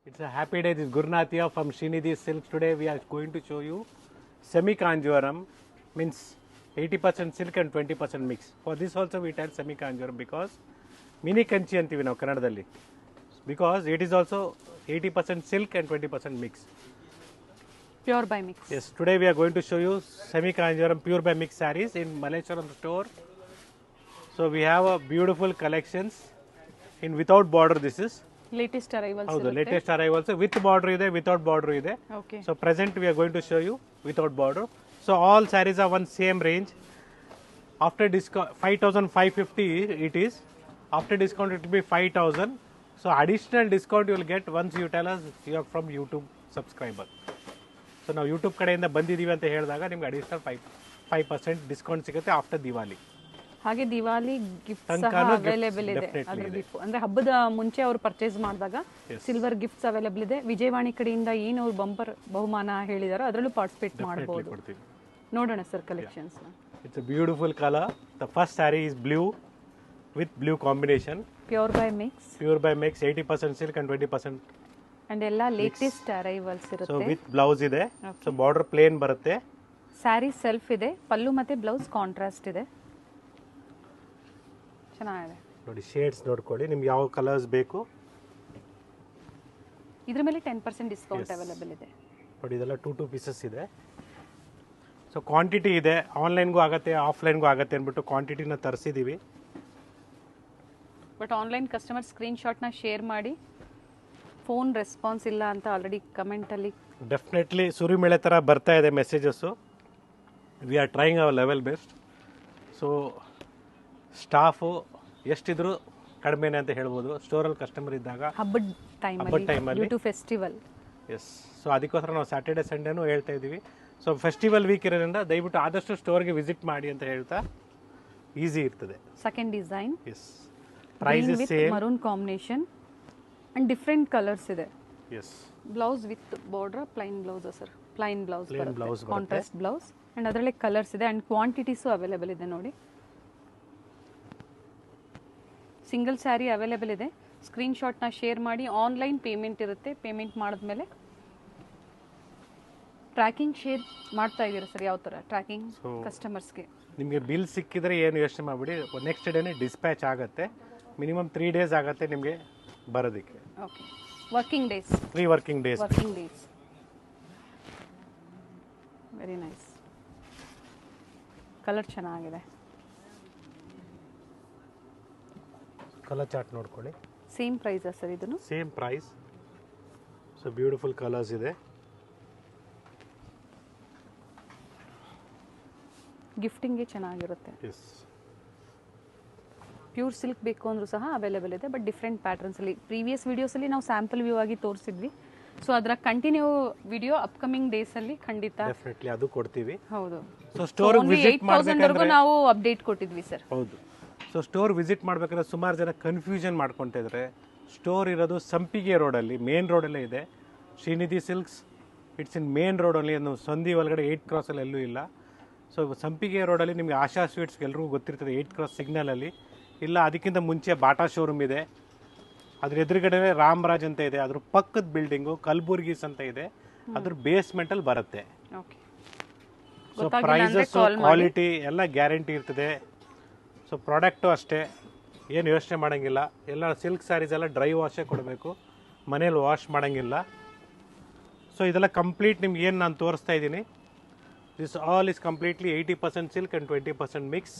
It's a happy day. This is Gurnath here from Srinidhi Silks. Today we are going to show you semi kanjuvaram, means 80% silk and 20% mix. For this also we tell semi kanjuvaram because mini kanchi antivi ನಾವು ಕನ್ನಡದಲ್ಲಿ, because it is also 80% silk and 20% mix. Pure by mix. Yes, today we are going to show you semi kanjuvaram pure by mix sarees in Malleshwaram store. So we have a beautiful collections in without border. This is Latest arrivals. ಹೌದು, latest arrivals with border ಇದೆ, without border ಇದೆ. Okay. So present we are going to show you without border. So all saris are one same range. After discount 5550 it is. After discount it will be 5000. So additional discount you will get once you tell us you are from YouTube subscriber. So ನಾವು YouTube ಕಡೆಯಿಂದ ಬಂದಿದ್ದೀವಿ ಅಂತ ಹೇಳಿದಾಗ ನಿಮ್ಗೆ additional 5% discount ಸಿಗುತ್ತೆ after Diwali. ಹಾಗೆ Diwali gift ಸಹ ತನಕನೂ gifts ಅವೈಲೇಬಲ್ ಇದೆ. definitely ಅದ್ರ ಇದೆ. ಬಿಫೋರ್ ಅಂದ್ರೆ ಹಬ್ಬದ ಮುಂಚೆ ಅವರು ಪರ್ಚೇಸ್ ಮಾಡಿದಾಗ ಸಿಲ್ವರ್ ಗಿಫ್ಟ್ಸ್ ಅವೈಲೇಬಲ್ ಇದೆ. ವಿಜಯವಾಣಿ ಕಡೆಯಿಂದ ಏನು ಅವ್ರು ಬಂಪರ್ ಬಹುಮಾನ ಹೇಳಿದಾರೋ ಅದರಲ್ಲೂ ಪಾರ್ಟಿಸಿಪೇಟ್ ಮಾಡಬಹುದು. ಕೊಡ್ತೀವಿ. ನೋಡೋಣ sir collections. It's a beautiful color. The first saree is blue with blue combination. Pure by mix Pure by mix, 80% silk and 20%. And ಎಲ್ಲ ಲೇಟೆಸ್ಟ್ ಅರೈವಲ್ಸ್ ಸೊ ಇರುತ್ತೆ. ವಿತ್ ಬ್ಲೌಸ್ ಇದೆ. ಸೊ ಬಾರ್ಡರ್ ಪ್ಲೇನ್ ಬರುತ್ತೆ. Sari self ಇದೆ, ಪಲ್ಲು ಮತ್ತೆ blouse contrast ಇದೆ. ಚೆನ್ನಾಗಿದೆ ನೋಡಿ, shades ನೋಡ್ಕೊಳ್ಳಿ, ನಿಮ್ಗೆ ಯಾವ ಕಲರ್ಸ್ ಬೇಕು. ಇದ್ರ ಮೇಲೆ 10% ಡಿಸ್ಕೌಂಟ್ ಅವೈಲೇಬಲ್ ಇದೆ. ನೋಡಿ, ಇದೆಲ್ಲ ಟೂ ಪೀಸಸ್ ಇದೆ. ಸೊ ಕ್ವಾಂಟಿಟಿ ಇದೆ, ಆನ್ಲೈನ್ಗೂ ಆಗುತ್ತೆ ಆಫ್ಲೈನ್ಗೂ ಆಗುತ್ತೆ ಅಂದ್ಬಿಟ್ಟು ಕ್ವಾಂಟಿಟಿನ ತರಿಸಿದ್ದೀವಿ. ಬಟ್ ಆನ್ಲೈನ್ ಕಸ್ಟಮರ್ ಸ್ಕ್ರೀನ್ಶಾಟ್ನ ಶೇರ್ ಮಾಡಿ. ಫೋನ್ ರೆಸ್ಪಾನ್ಸ್ ಇಲ್ಲ ಅಂತ ಆಲ್ರೆಡಿ ಕಮೆಂಟಲ್ಲಿ. ಡೆಫಿನೆಟ್ಲಿ ಸುರಿಮೆಳೆ ಥರ ಬರ್ತಾ ಇದೆ messages. We are trying our level best. So staff ಎಷ್ಟಿದ್ರು ಕಡಿಮೆನೆ ಅಂತ ಹೇಳ್ಬೋದು. ಸ್ಟೋರಲ್ಲಿ ಕಸ್ಟಮರ್ ಇದ್ದಾಗ ಹಬ್ಬದ ಹಬ್ಬದ ಟೈಮಲ್ಲಿ due to festival. Yes. So ಅದಕ್ಕೋಸ್ಕರ ನಾವು ಸ್ಯಾಟರ್ಡೆ ಸಂಡೇನೂ ಹೇಳ್ತಾ ಇದ್ದೀವಿ. ಸೊ ಫೆಸ್ಟಿವಲ್ ವೀಕ್ ಇರೋದ್ರಿಂದ ದಯವಿಟ್ಟು ಆದಷ್ಟು ಸ್ಟೋರ್ಗೆ ವಿಸಿಟ್ ಮಾಡಿ ಅಂತ ಹೇಳ್ತಾ, ಈಸಿ ಇರ್ತದೆ. Second design yes. Price is same. Maroon combination and different colours ಇದೆ. Yes. Blouse with border plain blouse sir. Plain blouse Plain blouse ಬರುತ್ತೆ. ಕಾಂಟ್ರಾಸ್ಟ್ ಬ್ಲೌಸ್ ಅಂಡ್ ಅದರಲ್ಲೇ ಕಲರ್ಸ್ ಇದೆ ಅಂಡ್ ಕ್ವಾಂಟಿಟೀಸು ಅವೈಲೇಬಲ್ ಇದೆ. ನೋಡಿ, ಸಿಂಗಲ್ ಸ್ಯಾರಿ ಅವೈಲೇಬಲ್ ಇದೆ. ಸ್ಕ್ರೀನ್ಶಾಟ್ನ share ಮಾಡಿ. Online payment ಇರುತ್ತೆ. ಪೇಮೆಂಟ್ ಮಾಡಿದ್ಮೇಲೆ ಟ್ರ್ಯಾಕಿಂಗ್ ಶೇರ್ ಮಾಡ್ತಾ ಇದ್ದೀರಾ ಸರ್? ಯಾವ ಥರ ಟ್ರ್ಯಾಕಿಂಗ್ ಕಸ್ಟಮರ್ಸ್ಗೆ? ನಿಮಗೆ ಬಿಲ್ ಸಿಕ್ಕಿದ್ರೆ ಏನು ಯೋಚನೆ ಮಾಡಿಬಿಡಿ, ನೆಕ್ಸ್ಟ್ ಡೇನೇ ಡಿಸ್ಪ್ಯಾಚ್ ಆಗುತ್ತೆ. ಮಿನಿಮಮ್ 3 days ಆಗುತ್ತೆ ನಿಮಗೆ ಬರೋದಕ್ಕೆ. Okay. Working days. 3 working days. Working days. Very nice. Colour ಚೆನ್ನಾಗಿದೆ. ಕಲರ್ ಚಾರ್ಟ್ ನೋಡ್ಕೊಳ್ಳಿ. ಸೇಮ್ ಪ್ರೈಸಾ ಸರ್ ಇದನ್ನು? Same price. So beautiful colours ಇದೆ. ಗಿಫ್ಟಿಂಗ್ಗೆ ಚೆನ್ನಾಗಿರುತ್ತೆ. ಎಸ್. ಪ್ಯೂರ್ ಸಿಲ್ಕ್ ಬೇಕು ಅಂದರೂ ಸಹ ಅವೈಲೇಬಲ್ ಇದೆ, ಬಟ್ ಡಿಫ್ರೆಂಟ್ ಪ್ಯಾಟರ್ನ್ಸಲ್ಲಿ. ಪ್ರೀವಿಯಸ್ ವೀಡಿಯೋಸಲ್ಲಿ ನಾವು ಸ್ಯಾಂಪಲ್ ವ್ಯೂ ಆಗಿ ತೋರಿಸಿದ್ವಿ. ಸೊ ಅದರ ಕಂಟಿನ್ಯೂ ವಿಡಿಯೋ ಅಪ್ಕಮಿಂಗ್ ಡೇಸಲ್ಲಿ ಖಂಡಿತ. ಡೆಫಿನೆಟ್ಲಿ ಅದು ಕೊಡ್ತೀವಿ. ಹೌದು. ಸೊ ಸ್ಟೋರ್ ವಿಸಿಟ್ 8,000 ವರೆಗೂ ನಾವು ಅಪ್ಡೇಟ್ ಕೊಟ್ಟಿದ್ವಿ ಸರ್. ಹೌದು. ಸೊ ಸ್ಟೋರ್ ವಿಸಿಟ್ ಮಾಡಬೇಕಾದ್ರೆ ಸುಮಾರು ಜನ ಕನ್ಫ್ಯೂಷನ್ ಮಾಡ್ಕೊತಾ ಇದ್ದಾರೆ. ಸ್ಟೋರ್ ಇರೋದು ಸಂಪಿಗೆ ರೋಡಲ್ಲಿ, ಮೇನ್ ರೋಡಲ್ಲೇ ಇದೆ. Srinidhi silks it's in main ರೋಡಲ್ಲಿ, ಸಂಧಿ ಒಳಗಡೆ 8 ಕ್ರಾಸಲ್ಲಿ ಎಲ್ಲೂ ಇಲ್ಲ. ಸೊ ಸಂಪಿಗೆ ರೋಡಲ್ಲಿ ನಿಮಗೆ ಆಶಾ ಸ್ವೀಟ್ಸ್ಗೆ ಎಲ್ರಿಗೂ ಗೊತ್ತಿರ್ತದೆ, 8 ಕ್ರಾಸ್ ಸಿಗ್ನಲಲ್ಲಿ. ಇಲ್ಲ ಅದಕ್ಕಿಂತ ಮುಂಚೆ ಬಾಟಾ ಶೋರೂಮ್ ಇದೆ, ಅದ್ರ ಎದುರುಗಡೆ ರಾಮರಾಜ್ ಅಂತ ಇದೆ. ಅದ್ರ ಪಕ್ಕದ ಬಿಲ್ಡಿಂಗು ಕಲ್ಬುರ್ಗೀಸ್ ಅಂತ ಇದೆ, ಅದ್ರ ಬೇಸ್ಮೆಂಟಲ್ಲಿ ಬರುತ್ತೆ. ಓಕೆ. ಸೊ ಪ್ರೈಸಸ್ ಕ್ವಾಲಿಟಿ ಎಲ್ಲ ಗ್ಯಾರಂಟಿ ಇರ್ತದೆ. ಸೊ ಪ್ರಾಡಕ್ಟು ಅಷ್ಟೇ, ಏನು ಯೋಚನೆ ಮಾಡೋಂಗಿಲ್ಲ. ಎಲ್ಲ ಸಿಲ್ಕ್ ಸ್ಯಾರೀಸ್ ಎಲ್ಲ ಡ್ರೈ ವಾಶೇ ಕೊಡಬೇಕು, ಮನೇಲಿ ವಾಶ್ ಮಾಡೋಂಗಿಲ್ಲ. ಸೊ ಇದೆಲ್ಲ ಕಂಪ್ಲೀಟ್ ನಿಮ್ಗೆ ಏನು ನಾನು ತೋರಿಸ್ತಾ ಇದ್ದೀನಿ, this all is completely 80% silk and 20% mix.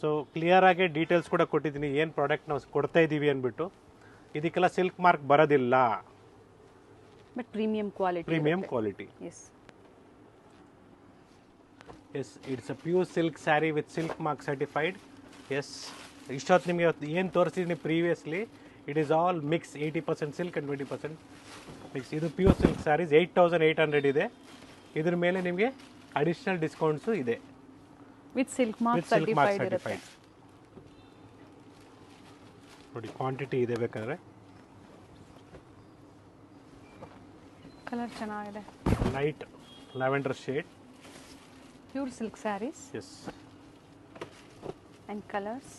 So ಕ್ಲಿಯರಾಗಿ ಡೀಟೇಲ್ಸ್ ಕೂಡ ಕೊಟ್ಟಿದ್ದೀನಿ, ಏನು ಪ್ರಾಡಕ್ಟ್ ನಾವು ಕೊಡ್ತಾ ಇದ್ದೀವಿ ಅಂದ್ಬಿಟ್ಟು. ಇದಕ್ಕೆಲ್ಲ ಸಿಲ್ಕ್ ಮಾರ್ಕ್ ಬರೋದಿಲ್ಲ, but premium quality. Premium quality. Yes. Yes, it's a pure silk sari with silk mark certified. Yes, ಇಷ್ಟೊತ್ತು ನಿಮಗೆ ಏನು ತೋರಿಸಿದ್ದೀನಿ previously, it is all mix. 80% silk and 20% mix. ಇದು ಪ್ಯೂರ್ ಸಿಲ್ಕ್ ಸ್ಯಾರೀಸ್ 8,800 ಇದೆ. ಇದ್ರ ಮೇಲೆ ನಿಮಗೆ ಅಡಿಷ್ನಲ್ ಡಿಸ್ಕೌಂಟ್ಸು ಇದೆ. ವಿತ್ ಸಿಲ್ಕ್ ಮಾರ್ಕ್ ಸರ್ಟಿಫೈಡ್ ಇರುತ್ತೆ. ನೋಡಿ, ಕ್ವಾಂಟಿಟಿ ಇದೆ ಬೇಕಾದ್ರೆ. ಕಲರ್ ಚೆನ್ನಾಗಿದೆ. Light lavender shade. Pure silk saris. Yes. And colours.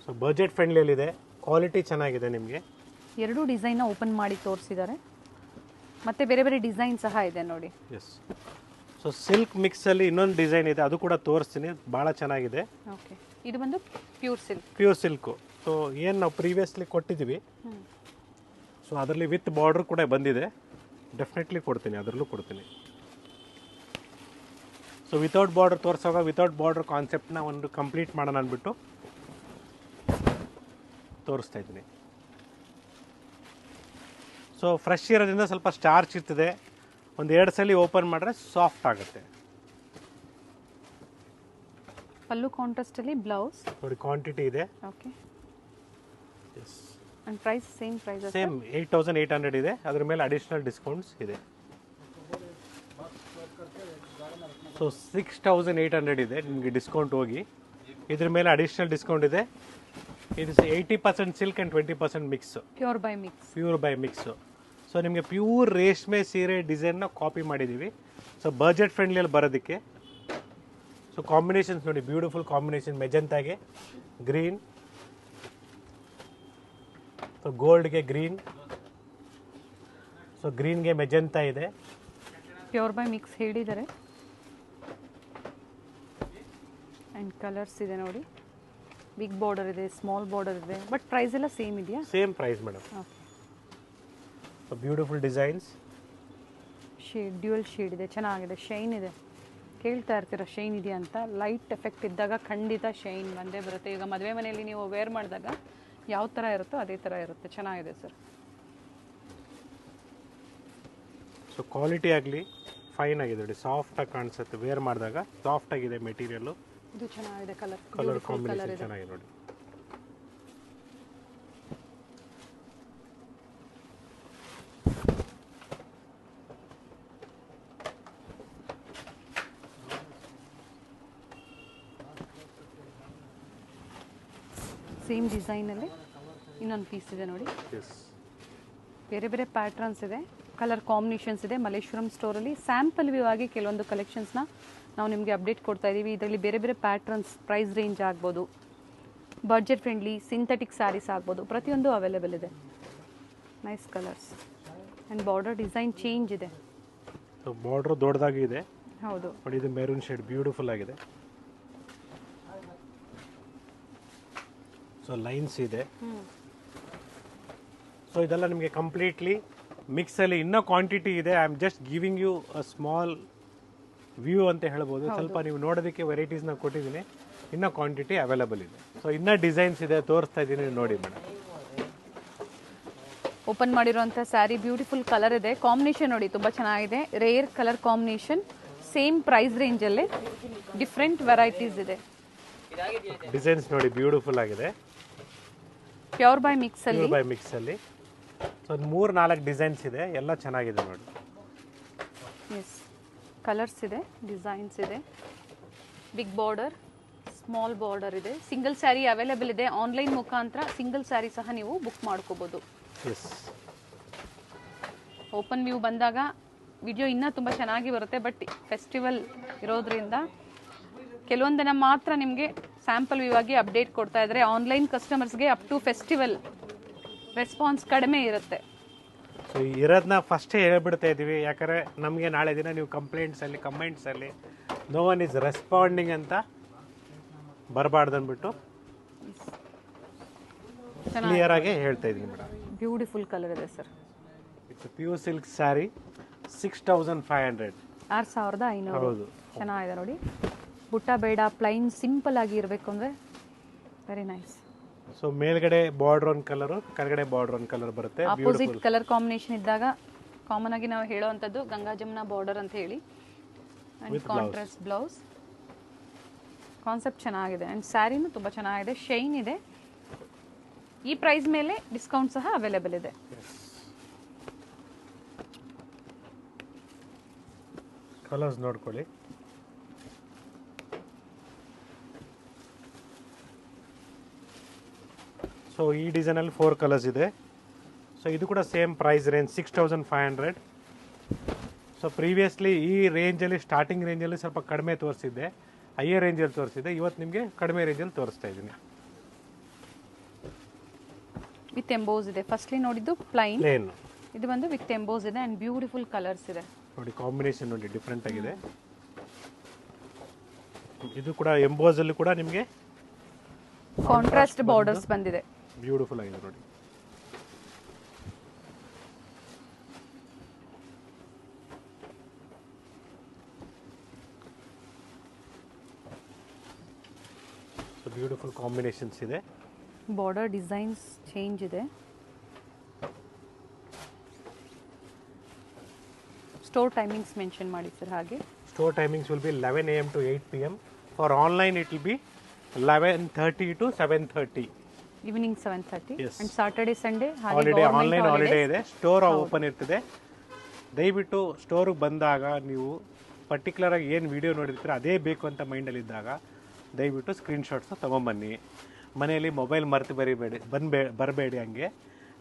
So budget ಫ್ರೆಂಡ್ಲಿಯಲ್ಲಿದೆ, ಕ್ವಾಲಿಟಿ ಚೆನ್ನಾಗಿದೆ ನಿಮಗೆ. ಎರಡೂ ಡಿಸೈನ್ನ ಓಪನ್ ಮಾಡಿ ತೋರಿಸಿದ್ದಾರೆ. ಮತ್ತು ಬೇರೆ ಬೇರೆ ಡಿಸೈನ್ ಸಹ ಇದೆ ನೋಡಿ. ಎಸ್. ಸೊ ಸಿಲ್ಕ್ ಮಿಕ್ಸಲ್ಲಿ ಇನ್ನೊಂದು ಡಿಸೈನ್ ಇದೆ, ಅದು ಕೂಡ ತೋರಿಸ್ತೀನಿ, ಭಾಳ ಚೆನ್ನಾಗಿದೆ. ಓಕೆ, ಇದು ಬಂದು pure silk. Pure silk. So ಏನು ನಾವು ಪ್ರೀವಿಯಸ್ಲಿ ಕೊಟ್ಟಿದ್ದೀವಿ, ಸೊ ಅದರಲ್ಲಿ ವಿತ್ ಬಾರ್ಡ್ರ್ ಕೂಡ ಬಂದಿದೆ. ಡೆಫಿನೆಟ್ಲಿ ಕೊಡ್ತೀನಿ, ಅದರಲ್ಲೂ ಕೊಡ್ತೀನಿ. ಸೊ ವಿತೌಟ್ ಬಾರ್ಡ್ರ್ ತೋರಿಸುವಾಗ ವಿತೌಟ್ ಬಾರ್ಡ್ರ್ ಕಾನ್ಸೆಪ್ಟ್ನ ಒಂದು ಕಂಪ್ಲೀಟ್ ಮಾಡೋಣ ಅಂದ್ಬಿಟ್ಟು ತೋರಿಸ್ತಾ ಇದ್ದೀನಿ. ಸೊ ಫ್ರೆಶ್ ಇರೋದ್ರಿಂದ ಸ್ವಲ್ಪ ಸ್ಟಾರ್ಚ್ ಇರ್ತದೆ, ಒಂದು 2 ಸಲ ಓಪನ್ ಮಾಡಿದ್ರೆ ಸಾಫ್ಟ್ ಆಗುತ್ತೆ. ಪಲ್ಲು ಕಾಂಟ್ರಾಸ್ಟಲ್ಲಿ ಬ್ಲೌಸ್ ನೋಡಿ, ಕ್ವಾಂಟಿಟಿ ಇದೆ. Okay, yes. And price same 8800 ಇದೆ. ಅದ್ರ ಮೇಲೆ ಅಡಿಷ್ನಲ್ ಡಿಸ್ಕೌಂಟ್ಸ್ ಇದೆ. ಸೊ 6800 ಇದೆ ನಿಮಗೆ ಡಿಸ್ಕೌಂಟ್ ಹೋಗಿ. ಇದ್ರ ಮೇಲೆ ಅಡಿಷ್ನಲ್ ಡಿಸ್ಕೌಂಟ್ ಇದೆ. ಇದು 80% silk and 20% mix. Pure by mix. Pure by mix. So ನಿಮಗೆ ಪ್ಯೂರ್ ರೇಷ್ಮೆ ಸೀರೆ ಡಿಸೈನ್ನ ಕಾಪಿ ಮಾಡಿದ್ದೀವಿ. ಸೊ ಬಜೆಟ್ ಫ್ರೆಂಡ್ಲಿಯಲ್ಲಿ ಬರೋದಕ್ಕೆ. ಸೊ ಕಾಂಬಿನೇಷನ್ಸ್ ನೋಡಿ, ಬ್ಯೂಟಿಫುಲ್ ಕಾಂಬಿನೇಷನ್. ಮೆಜೆಂತಾಗೆ ಗ್ರೀನ್, ಸೊ ಗೋಲ್ಡ್ಗೆ ಗ್ರೀನ್, ಸೊ ಗ್ರೀನ್ಗೆ ಮೆಜೆಂತಾ ಇದೆ. ಪ್ಯೂರ್ ಬೈ ಮಿಕ್ಸ್ ಹೇಳಿದ್ದಾರೆ. ಆ್ಯಂಡ್ ಕಲರ್ಸ್ ಇದೆ ನೋಡಿ. ಬಿಗ್ ಬಾರ್ಡರ್ ಇದೆ, ಸ್ಮಾಲ್ ಬಾರ್ಡರ್ ಇದೆ, ಬಟ್ ಪ್ರೈಸ್ ಎಲ್ಲ ಸೇಮ್ ಇದೆಯಾ? Same price madam. Okay. So beautiful designs. Shade, dual shade ಇದೆ, ಚೆನ್ನಾಗಿದೆ, ಶೈನ್ ಇದೆ. ಕೇಳ್ತಾ ಇರ್ತೀರ ಶೈನ್ ಇದೆಯಾ ಅಂತ. ಲೈಟ್ ಎಫೆಕ್ಟ್ ಇದ್ದಾಗ ಖಂಡಿತ ಶೈನ್ ಬಂದೇ ಬರುತ್ತೆ. ಈಗ ಮದುವೆ ಮನೆಯಲ್ಲಿ ನೀವು ವೇರ್ ಮಾಡಿದಾಗ ಯಾವ ಥರ ಇರುತ್ತೋ ಅದೇ ಥರ ಇರುತ್ತೆ. ಚೆನ್ನಾಗಿದೆ ಸರ್. ಸೊ ಕ್ವಾಲಿಟಿ ಆಗಲಿ ಫೈನ್ ಆಗಿದೆ ನೋಡಿ, ಸಾಫ್ಟಾಗಿ ಕಾಣಿಸುತ್ತೆ. ವೇರ್ ಮಾಡಿದಾಗ ಸಾಫ್ಟ್ ಆಗಿದೆ ಮೆಟೀರಿಯಲ್ಲು. ಇದು ಚೆನ್ನಾಗಿದೆ, ಕಲರ್ ಕಲರ್ ಕಾಂಬಿನೇಷನ್ ಚೆನ್ನಾಗಿದೆ ನೋಡಿ. ಸೇಮ್ ಡಿಸೈನಲ್ಲಿ ಇನ್ನೊಂದು ಪೀಸ್ ಇದೆ ನೋಡಿ. ಬೇರೆ ಬೇರೆ ಪ್ಯಾಟ್ರನ್ಸ್ ಇದೆ, ಕಲರ್ ಕಾಂಬಿನೇಷನ್ಸ್ ಇದೆ. ಮಲ್ಲೇಶ್ವರಂ ಸ್ಟೋರಲ್ಲಿ ಸ್ಯಾಂಪಲ್ ವ್ಯೂ ಆಗಿ ಕೆಲವೊಂದು ಕಲೆಕ್ಷನ್ಸ್ನ ನಾವು ನಿಮಗೆ ಅಪ್ಡೇಟ್ ಕೊಡ್ತಾ ಇದ್ದೀವಿ. ಇದರಲ್ಲಿ ಬೇರೆ ಬೇರೆ ಪ್ಯಾಟ್ರನ್ಸ್, ಪ್ರೈಸ್ ರೇಂಜ್ ಆಗ್ಬೋದು, ಬಡ್ಜೆಟ್ ಫ್ರೆಂಡ್ಲಿ, ಸಿಂಥೆಟಿಕ್ ಸ್ಯಾರೀಸ್ ಆಗ್ಬೋದು, ಪ್ರತಿಯೊಂದು ಅವೈಲೇಬಲ್ ಇದೆ. Nice colours and border design change ಇದೆ. ಬಾರ್ಡರ್ ದೊಡ್ಡದಾಗಿ ಇದೆ. ಹೌದು ನೋಡಿ, ಇದು ಮೆರೂನ್ ಶೇಡ್ ಬ್ಯೂಟಿಫುಲ್ ಆಗಿದೆ. ಸೊ ಲೈನ್ಸ್ ಇದೆ. ಸೊ ಇದೆಲ್ಲ ನಿಮಗೆ ಕಂಪ್ಲೀಟ್ಲಿ ಮಿಕ್ಸಲ್ಲಿ ಇನ್ನೂ ಕ್ವಾಂಟಿಟಿ ಇದೆ. I am just giving you a small view ಅಂತ ಹೇಳ್ಬೋದು. ಸ್ವಲ್ಪ ನೀವು ನೋಡೋದಕ್ಕೆ ವೆರೈಟೀಸ್ನ ಕೊಟ್ಟಿದ್ದೀನಿ, ಇನ್ನೂ ಕ್ವಾಂಟಿಟಿ ಅವೈಲೇಬಲ್ ಇದೆ. ಸೊ ಇನ್ನೂ ಡಿಸೈನ್ಸ್ ಇದೆ, ತೋರಿಸ್ತಾ ಇದ್ದೀನಿ ನೋಡಿ ಮೇಡಮ್. ಓಪನ್ ಮಾಡಿರುವಂಥ ಸ್ಯಾರಿ ಬ್ಯೂಟಿಫುಲ್ ಕಲರ್ ಇದೆ. ಕಾಂಬಿನೇಷನ್ ನೋಡಿ ತುಂಬ ಚೆನ್ನಾಗಿದೆ, rare colour combination. Same price ರೇಂಜಲ್ಲೇ ಡಿಫ್ರೆಂಟ್ ವೆರೈಟೀಸ್ ಇದೆ. ಡಿಸೈನ್ಸ್ ನೋಡಿ, ಬ್ಯೂಟಿಫುಲ್ ಆಗಿದೆ. ಪ್ಯೂರ್ ಬೈ ಮಿಕ್ಸಲ್ಲಿ. ಪ್ಯೂರ್ ಬೈ ಮಿಕ್ಸಲ್ಲಿ. ಸೊ 3-4 ಡಿಸೈನ್ಸ್ ಇದೆ, ಎಲ್ಲ ಚೆನ್ನಾಗಿದೆ ನೋಡಿ. ಎಸ್, ಕಲರ್ಸ್ ಇದೆ, ಡಿಸೈನ್ಸ್ ಇದೆ. ಬಿಗ್ ಬಾರ್ಡರ್, ಸ್ಮಾಲ್ ಬಾರ್ಡರ್ ಇದೆ. ಸಿಂಗಲ್ ಸ್ಯಾರಿ ಅವೈಲೇಬಲ್ ಇದೆ. ಆನ್ಲೈನ್ ಮುಖಾಂತರ ಸಿಂಗಲ್ ಸ್ಯಾರಿ ಸಹ ನೀವು ಬುಕ್ ಮಾಡ್ಕೋಬೋದು. ಎಸ್. ಓಪನ್ ವ್ಯೂ ಬಂದಾಗ ವಿಡಿಯೋ ಇನ್ನೂ ತುಂಬ ಚೆನ್ನಾಗಿ ಬರುತ್ತೆ. ಬಟ್ ಫೆಸ್ಟಿವಲ್ ಇರೋದ್ರಿಂದ ಕೆಲವೊಂದನ್ನು ಮಾತ್ರ ನಿಮಗೆ ಸ್ಯಾಂಪಲ್ ವ್ಯೂ ಆಗಿ ಅಪ್ಡೇಟ್ ಕೊಡ್ತಾ ಇದ್ದಾರೆ. ಆನ್ಲೈನ್ ಕಸ್ಟಮರ್ಸ್ಗೆ ಅಪ್ ಟು ಫೆಸ್ಟಿವಲ್ ರೆಸ್ಪಾನ್ಸ್ ಕಡಿಮೆ ಇರುತ್ತೆ. ಸೊ ಇರೋದನ್ನ ಫಸ್ಟೇ ಹೇಳ್ಬಿಡ್ತಾ ಇದ್ದೀವಿ, ಯಾಕಂದರೆ ನಮಗೆ ನಾಳೆ ದಿನ ನೀವು ಕಮೆಂಟ್ಸಲ್ಲಿ ನೋ ಒನ್ ಈಸ್ ರೆಸ್ಪಾಂಡಿಂಗ್ ಅಂತ ಬರಬಾರ್ದು ಅಂದ್ಬಿಟ್ಟು ಕ್ಲಿಯರ್ ಆಗಿ ಹೇಳ್ತಾ ಇದ್ದೀನಿ ಮೇಡಮ್. ಬ್ಯೂಟಿಫುಲ್ ಕಲರ್ ಇದೆ sir. It's pure silk sari, 6500. 6500. ಹೌದು, ಚೆನ್ನಾಗಿದೆ ನೋಡಿ. ಬುಟ್ಟ ಬೇಡ, ಪ್ಲೈನ್ ಸಿಂಪಲ್ ಆಗಿ ಇರಬೇಕು ಅಂದರೆ ವೆರಿ ನೈಸ್. ಸೊ ಮೇಲ್ಗಡೆ ಬಾರ್ಡರ್ ಒಂದು ಕಲರು, ಕೆಳಗಡೆ ಬಾರ್ಡರ್ ಒಂದು ಕಲರ್ ಬರುತ್ತೆ. ಆಪೋಸಿಟ್ ಕಲರ್ ಕಾಂಬಿನೇಷನ್ ಇದ್ದಾಗ ಕಾಮನ್ ಆಗಿ ನಾವು ಹೇಳೋವಂಥದ್ದು ಗಂಗಾ ಜಮುನಾ ಬಾರ್ಡರ್ ಅಂತ ಹೇಳಿ. And contrast blouse. ಕಾನ್ಸೆಪ್ಟ್ ಚೆನ್ನಾಗಿದೆ ಆ್ಯಂಡ್ ಸ್ಯಾರಿನೂ ತುಂಬ ಚೆನ್ನಾಗಿದೆ, ಶೈನ್ ಇದೆ. ಈ ಪ್ರೈಸ್ ಮೇಲೆ ಡಿಸ್ಕೌಂಟ್ ಸಹ ಅವೈಲೇಬಲ್ ಇದೆ. ಕಲರ್ಸ್ ನೋಡ್ಕೊಳ್ಳಿ. ಸೊ ಈ ಡಿಸೈನಲ್ಲಿ 4 ಕಲರ್ಸ್ ಇದೆ. ಸೊ ಇದು ಕೂಡ same price range 6500. So previously ಈ ರೇಂಜಲ್ಲಿ, ಸ್ಟಾರ್ಟಿಂಗ್ ರೇಂಜಲ್ಲಿ ಸ್ವಲ್ಪ ಕಡಿಮೆ ತೋರಿಸಿದ್ದೆ, ಹೈಯರ್ ರೇಂಜಲ್ಲಿ ತೋರಿಸಿದ್ದೆ. ಇವತ್ತು ನಿಮಗೆ ಕಡಿಮೆ ರೇಂಜಲ್ಲಿ ತೋರಿಸ್ತಾ ಇದ್ದೀನಿ. ವಿತ್ ಎಂಬೋಸ್ ಇದೆ. ಫಸ್ಟ್ಲಿ ನೋಡಿದ್ದು ಪ್ಲೈನ್, ಪ್ಲೇನ್. ಇದು ಬಂದು ವಿತ್ ಎಂಬೋಸ್ ಇದೆ ಆ್ಯಂಡ್ ಬ್ಯೂಟಿಫುಲ್ ಕಲರ್ಸ್ ಇದೆ ನೋಡಿ, ಕಾಂಬಿನೇಷನ್ ನೋಡಿ ಡಿಫ್ರೆಂಟ್ ಆಗಿದೆ. ಇದು ಕೂಡ ಎಂಬೋಸ್ ಅಲ್ಲಿ ಕೂಡ ನಿಮಗೆ ಕಾಂಟ್ರಾಸ್ಟ್ ಬಾರ್ಡರ್ಸ್ ಬಂದಿದೆ. ಬ್ಯೂಟಿಫುಲ್ ಆಗಿದೆ ನೋಡಿ. ಸೊ ಬ್ಯೂಟಿಫುಲ್ ಕಾಂಬಿನೇಷನ್ಸ್ ಇದೆ. ಬಾರ್ಡರ್ ಡಿಸೈನ್ಸ್ ಚೇಂಜ್ ಇದೆ. ಸ್ಟೋರ್ ಟೈಮಿಂಗ್ಸ್ ಮೆನ್ಷನ್ ಮಾಡಿ ಸರ್. ಹಾಗೆ store timings will be 11 AM to 8 PM. For online it will be 11:30 to 7:30. Evening 7:30 Yes. And Saturday Sunday holiday, online holiday ಇದೆ. Store open ಇರ್ತದೆ. ದಯವಿಟ್ಟು ಸ್ಟೋರಿಗೆ ಬಂದಾಗ ನೀವು particular ಆಗಿ ಏನು ವಿಡಿಯೋ ನೋಡಿರ್ತೀರ ಅದೇ ಬೇಕು ಅಂತ ಮೈಂಡಲ್ಲಿ ಇದ್ದಾಗ ದಯವಿಟ್ಟು ಸ್ಕ್ರೀನ್ಶಾಟ್ಸ್ ತೊಗೊಂಬನ್ನಿ. ಮನೆಯಲ್ಲಿ ಮೊಬೈಲ್ ಮರೆತು ಬರಬೇಡಿ ಹಂಗೆ.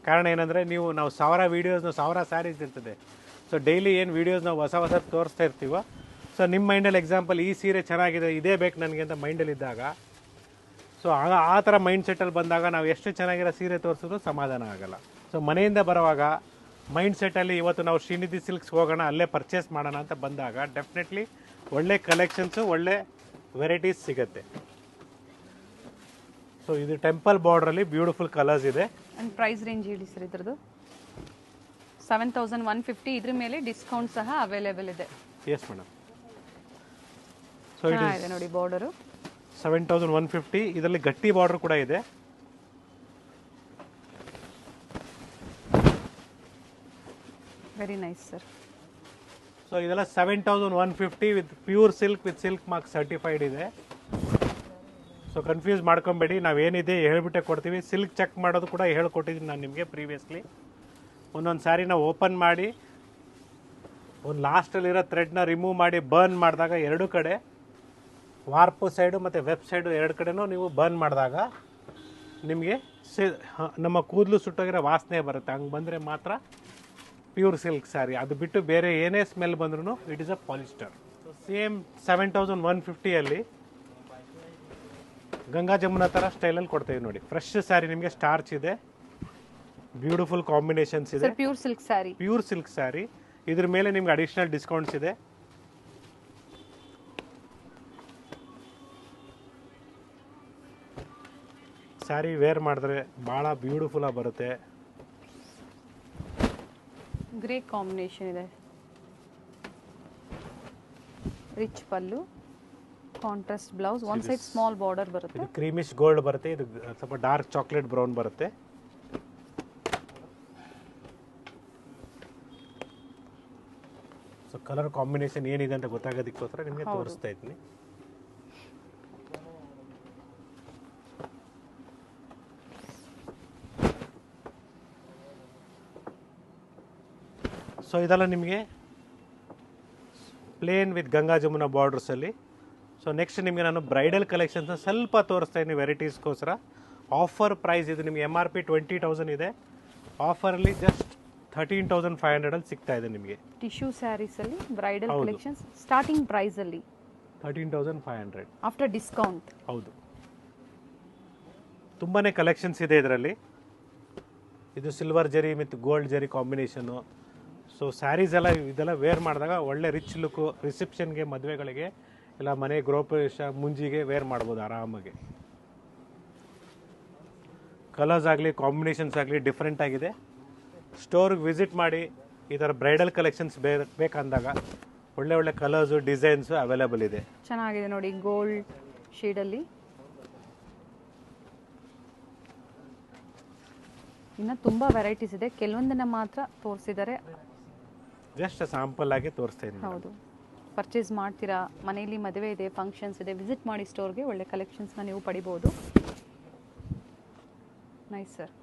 ಕಾರಣ ಏನಂದರೆ ನಾವು 1000 ವೀಡಿಯೋಸ್, 1000 ಸ್ಯಾರೀಸ್ ಇರ್ತದೆ. ಸೊ ಡೈಲಿ ಏನು ವೀಡಿಯೋಸ್ ನಾವು ಹೊಸ ತೋರಿಸ್ತಾ ಇರ್ತೀವೋ, ಸೊ ನಿಮ್ಮ ಮೈಂಡಲ್ಲಿ ಎಕ್ಸಾಂಪಲ್ ಈ ಸೀರೆ ಚೆನ್ನಾಗಿದೆ, ಇದೇ ಬೇಕು ನನಗೆ ಅಂತ ಮೈಂಡಲ್ಲಿ ಇದ್ದಾಗ, ಸೊ ಆ ಥರ ಮೈಂಡ್ ಸೆಟ್ಟಲ್ಲಿ ಬಂದಾಗ ನಾವು ಎಷ್ಟು ಚೆನ್ನಾಗಿರೋ ಸೀರೆ ತೋರಿಸಿದ್ರು ಸಮಾಧಾನ ಆಗೋಲ್ಲ. ಸೊ ಮನೆಯಿಂದ ಬರುವಾಗ ಮೈಂಡ್ ಸೆಟ್ಟಲ್ಲಿ ಇವತ್ತು ನಾವು ಶ್ರೀನಿಧಿ ಸಿಲ್ಕ್ಸ್ ಹೋಗೋಣ, ಅಲ್ಲೇ ಪರ್ಚೇಸ್ ಮಾಡೋಣ ಅಂತ ಬಂದಾಗ ಡೆಫಿನೆಟ್ಲಿ ಒಳ್ಳೆ ಕಲೆಕ್ಷನ್ಸು, ಒಳ್ಳೆ ವೆರೈಟೀಸ್ ಸಿಗುತ್ತೆ. ಸೊ ಇದು ಟೆಂಪಲ್ ಬಾರ್ಡ್ರಲ್ಲಿ ಬ್ಯೂಟಿಫುಲ್ ಕಲರ್ಸ್ ಇದೆ. ಆ್ಯಂಡ್ ಪ್ರೈಸ್ ರೇಂಜ್ ಹೇಳಿ ಸರ್ ಇದ್ರದ್ದು. 7,150. ಇದ್ರ ಮೇಲೆ ಡಿಸ್ಕೌಂಟ್ ಸಹ ಅವೈಲೇಬಲ್ ಇದೆ. Yes madam. ಸೊ ಚೆನ್ನಾಗಿದೆ ನೋಡಿ ಬಾರ್ಡರು. 7,150. ಇದರಲ್ಲಿ ಗಟ್ಟಿ ಬಾರ್ಡರ್ ಕೂಡ ಇದೆ. Very nice sir. ಸೊ ಇದೆಲ್ಲ 7,150 with pure silk, with silk mark certified ಇದೆ. ಸೊ ಕನ್ಫ್ಯೂಸ್ ಮಾಡ್ಕೊಬೇಡಿ, ನಾವೇನಿದೆ ಹೇಳ್ಬಿಟ್ಟೆ ಕೊಡ್ತೀವಿ. ಸಿಲ್ಕ್ ಚೆಕ್ ಮಾಡೋದು ಕೂಡ ಹೇಳ್ಕೊಟ್ಟಿದ್ದೀನಿ ನಾನು ನಿಮಗೆ ಪ್ರೀವಿಯಸ್ಲಿ. ಒಂದೊಂದು ಸ್ಯಾರಿನ ಓಪನ್ ಮಾಡಿ ಒಂದು ಲಾಸ್ಟಲ್ಲಿರೋ ಥ್ರೆಡ್ನ ರಿಮೂವ್ ಮಾಡಿ ಬರ್ನ್ ಮಾಡಿದಾಗ ಎರಡು ಕಡೆ ವಾರ್ಪು ಸೈಡು ಮತ್ತು ವೆಬ್ ಸೈಡು ಎರಡು ಕಡೆನೂ ನೀವು ಬರ್ನ್ ಮಾಡಿದಾಗ ನಿಮಗೆ ನಮ್ಮ ಕೂದಲು ಸುಟ್ಟೋಗಿರೋ ವಾಸನೆ ಬರುತ್ತೆ. ಹಂಗೆ ಬಂದರೆ ಮಾತ್ರ ಪ್ಯೂರ್ ಸಿಲ್ಕ್ ಸ್ಯಾರಿ. ಅದು ಬಿಟ್ಟು ಬೇರೆ ಏನೇ ಸ್ಮೆಲ್ ಬಂದ್ರೂ it is a polyester. Same 7,150 Ganga Jamuna ಥರ ಸ್ಟೈಲಲ್ಲಿ ಕೊಡ್ತೀವಿ ನೋಡಿ. ಫ್ರೆಶ್ ಸ್ಯಾರಿ ನಿಮಗೆ ಸ್ಟಾರ್ಚ್ ಇದೆ, ಬ್ಯೂಟಿಫುಲ್ ಕಾಂಬಿನೇಷನ್ಸ್ ಇದೆ. Pure silk sari, pure silk sari. ಇದ್ರ ಮೇಲೆ ನಿಮ್ಗೆ ಅಡಿಷನಲ್ ಡಿಸ್ಕೌಂಟ್ಸ್ ಇದೆ. ಸ್ಯಾರಿ ವೇರ್ ಮಾಡಿದ್ರೆ ಭಾಳ ಬ್ಯೂಟಿಫುಲ್ ಆಗಿ ಬರುತ್ತೆ. ಗ್ರೇ ಕಾಂಬಿನೇಷನ್ ಇದೆ. Rich pallu, contrast blouse, one side small border ಬರುತ್ತೆ. ಇದು ಕ್ರೀಮಿಶ್ ಗೋಲ್ಡ್ ಬರುತ್ತೆ, ಇದು ಸ್ವಲ್ಪ ಡಾರ್ಕ್ ಚಾಕ್ಲೇಟ್ ಬ್ರೌನ್ ಬರುತ್ತೆ. ಸೊ ಕಲರ್ ಕಾಂಬಿನೇಷನ್ ಏನಿದೆ ಅಂತ ಗೊತ್ತಾಗೋದಕ್ಕೋಸ್ಕರ ನಿಮಗೆ ತೋರಿಸ್ತಾ ಇದ್ದೀನಿ. ಸೊ ಇದೆಲ್ಲ ನಿಮಗೆ ಪ್ಲೇನ್ ವಿತ್ ಗಂಗಾ ಜಮುನಾ ಬಾರ್ಡರ್ಸಲ್ಲಿ. ಸೊ ನೆಕ್ಸ್ಟ್ ನಿಮಗೆ ನಾನು ಬ್ರೈಡಲ್ ಕಲೆಕ್ಷನ್ಸ್ನ ಸ್ವಲ್ಪ ತೋರಿಸ್ತಾ ಇದ್ದೀನಿ ವೆರೈಟೀಸ್ಗೋಸ್ಕರ. ಆಫರ್ ಪ್ರೈಸ್ ಇದು ನಿಮಗೆ MRP 20,000 ಇದೆ. ಆಫರಲ್ಲಿ ಜಸ್ಟ್ 13,500 ಸಿಗ್ತಾ ಇದೆ ನಿಮಗೆ. ಟಿಶ್ಯೂ ಸ್ಯಾರೀಸ್ ಅಲ್ಲಿ ಬ್ರೈಡಲ್ ಕಲೆಕ್ಷನ್ಸ್ ಸ್ಟಾರ್ಟಿಂಗ್ ಪ್ರೈಸ್ ಅಲ್ಲಿ 13,500 ಆಫ್ಟರ್ ಡಿಸ್ಕೌಂಟ್. ಹೌದು, ತುಂಬಾ ಕಲೆಕ್ಷನ್ಸ್ ಇದೆ ಇದರಲ್ಲಿ. ಇದು ಸಿಲ್ವರ್ ಜರಿ ಮತ್ತು ಗೋಲ್ಡ್ ಜರಿ ಕಾಂಬಿನೇಷನು. ಸೊ ಸ್ಯಾರೀಸ್ ಎಲ್ಲ ಇದೆಲ್ಲ ವೇರ್ ಮಾಡಿದಾಗ ಒಳ್ಳೆ ರಿಚ್ ಲುಕ್ಕು, ರಿಸೆಪ್ಷನ್ಗೆ, ಮದುವೆಗಳಿಗೆ, ಇಲ್ಲ ಮನೆ ಗೃಹಪ್ರವೇಶ, ಮುಂಜಿಗೆ ವೇರ್ ಮಾಡ್ಬೋದು ಆರಾಮಾಗಿ. ಕಲರ್ಸ್ ಆಗಲಿ, ಕಾಂಬಿನೇಷನ್ಸ್ ಆಗಲಿ ಡಿಫ್ರೆಂಟ್ ಆಗಿದೆ. ಸ್ಟೋರ್ಗೆ ವಿಸಿಟ್ ಮಾಡಿ ಈ ಥರ ಬ್ರೈಡಲ್ ಕಲೆಕ್ಷನ್ಸ್ ಬೇಕಂದಾಗ ಒಳ್ಳೆ ಒಳ್ಳೆ ಕಲರ್ಸು, ಡಿಸೈನ್ಸು ಅವೈಲೇಬಲ್ ಇದೆ. ಚೆನ್ನಾಗಿದೆ ನೋಡಿ ಗೋಲ್ಡ್ ಶೇಡಲ್ಲಿ. ಇನ್ನು ತುಂಬ ವೆರೈಟೀಸ್ ಇದೆ, ಕೆಲವೊಂದನ್ನು ಮಾತ್ರ ತೋರಿಸಿದ್ದಾರೆ. ಜಸ್ಟ್ ಸ್ಯಾಂಪಲ್ ಆಗಿ ತೋರಿಸ್ತಾ ಇದ್ದೀನಿ. ಹೌದು, ಪರ್ಚೇಸ್ ಮಾಡ್ತೀರಾ, ಮನೆಯಲ್ಲಿ ಮದುವೆ ಇದೆ, ಫಂಕ್ಷನ್ಸ್ ಇದೆ, ವಿಸಿಟ್ ಮಾಡಿ ಸ್ಟೋರ್ಗೆ, ಒಳ್ಳೆ ಕಲೆಕ್ಷನ್ಸ್ನ ನೀವು ಪಡಿಬೋದು. Nice sir.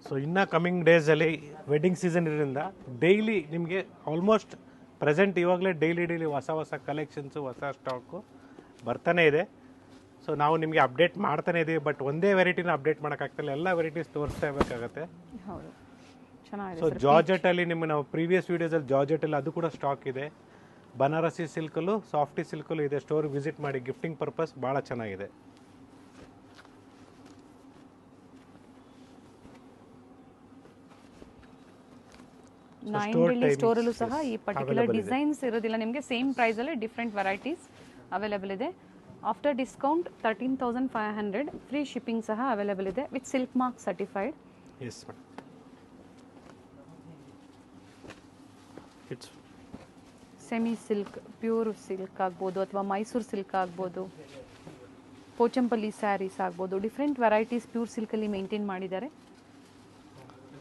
ಸೊ ಇನ್ನು ಕಮಿಂಗ್ ಡೇಸಲ್ಲಿ ವೆಡ್ಡಿಂಗ್ ಸೀಸನ್ ಇರೋದ್ರಿಂದ ಡೈಲಿ ನಿಮಗೆ ಆಲ್ಮೋಸ್ಟ್ ಪ್ರೆಸೆಂಟ್ ಇವಾಗಲೇ ಡೈಲಿ ಹೊಸ ಹೊಸ ಕಲೆಕ್ಷನ್ಸು, ಹೊಸ ಸ್ಟಾಕು ಬರ್ತಾನೆ ಇದೆ. ಸೊ ನಾವು ನಿಮಗೆ ಅಪ್ಡೇಟ್ ಮಾಡ್ತಾನೆ ಇದ್ದೀವಿ. ಬಟ್ ಒಂದೇ ವೆರೈಟಿನ ಅಪ್ಡೇಟ್ ಮಾಡೋಕ್ಕಾಗ್ತಿಲ್ಲ, ಎಲ್ಲ ವೆರೈಟೀಸ್ ತೋರಿಸ್ತಾ ಇರಬೇಕಾಗತ್ತೆ. ಹೌದು, ಚೆನ್ನಾಗಿದೆ. ಸೊ ಜಾರ್ಜೆಟಲ್ಲಿ ನಿಮಗೆ ನಾವು ಪ್ರೀವಿಯಸ್ ವೀಡಿಯೋಸಲ್ಲಿ ಜಾರ್ಜೆಟಲ್ಲಿ ಅದು ಕೂಡ ಸ್ಟಾಕ್ ಇದೆ. ಬನಾರಸಿ ಸಿಲ್ಕಲ್ಲೂ, ಸಾಫ್ಟಿ ಸಿಲ್ಕಲ್ಲೂ ಇದೆ. ಸ್ಟೋರ್ಗೆ ವಿಸಿಟ್ ಮಾಡಿ, ಗಿಫ್ಟಿಂಗ್ ಪರ್ಪಸ್ ಭಾಳ ಚೆನ್ನಾಗಿದೆ. ನಾಯಿಂಡಳ್ಳಿ ಸ್ಟೋರಲ್ಲೂ ಸಹ ಈ ಪರ್ಟಿಕ್ಯುಲರ್ ಡಿಸೈನ್ಸ್ ಇರೋದಿಲ್ಲ ನಿಮಗೆ, ಸೇಮ್ ಪ್ರೈಸಲ್ಲಿ ಡಿಫ್ರೆಂಟ್ ವೆರೈಟೀಸ್ ಅವೈಲೇಬಲ್ ಇದೆ. ಆಫ್ಟರ್ ಡಿಸ್ಕೌಂಟ್ 13,500, ಫ್ರೀ ಶಿಪ್ಪಿಂಗ್ ಸಹ ಅವೈಲೇಬಲ್ ಇದೆ with silk mark certified. Yes madam. It's semi silk, pure silk ಆಗ್ಬೋದು ಅಥವಾ ಮೈಸೂರು ಸಿಲ್ಕ್ ಆಗ್ಬೋದು, ಪೋಚಂಪಲ್ಲಿ ಸ್ಯಾರೀಸ್ ಆಗ್ಬೋದು, ಡಿಫ್ರೆಂಟ್ ವೆರೈಟೀಸ್ ಪ್ಯೂರ್ ಸಿಲ್ಕಲ್ಲಿ ಮೇಂಟೈನ್ ಮಾಡಿದ್ದಾರೆ.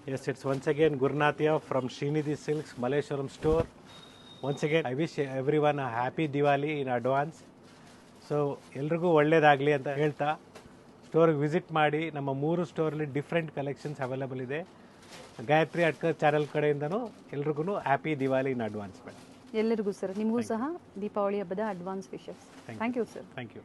Yes, it's once again Gurnathia from Srinidhi Silks, Malleshwaram store. Once again, I wish everyone a happy Diwali in advance. So ಎಲ್ರಿಗೂ ಒಳ್ಳೇದಾಗಲಿ ಅಂತ ಹೇಳ್ತಾ ಸ್ಟೋರ್ಗೆ visit ಮಾಡಿ. ನಮ್ಮ 3 ಸ್ಟೋರಲ್ಲಿ ಡಿಫ್ರೆಂಟ್ ಕಲೆಕ್ಷನ್ಸ್ ಅವೈಲೇಬಲ್ ಇದೆ. ಗಾಯತ್ರಿ ಅಡ್ಕರ್ ಚಾನಲ್ ಕಡೆಯಿಂದನೂ ಎಲ್ರಿಗೂ happy Diwali in advance madam. ಎಲ್ಲರಿಗೂ ಸರ್, ನಿಮಗೂ ಸಹ ದೀಪಾವಳಿ ಹಬ್ಬದ advance wishes. Thank you sir. Thank you.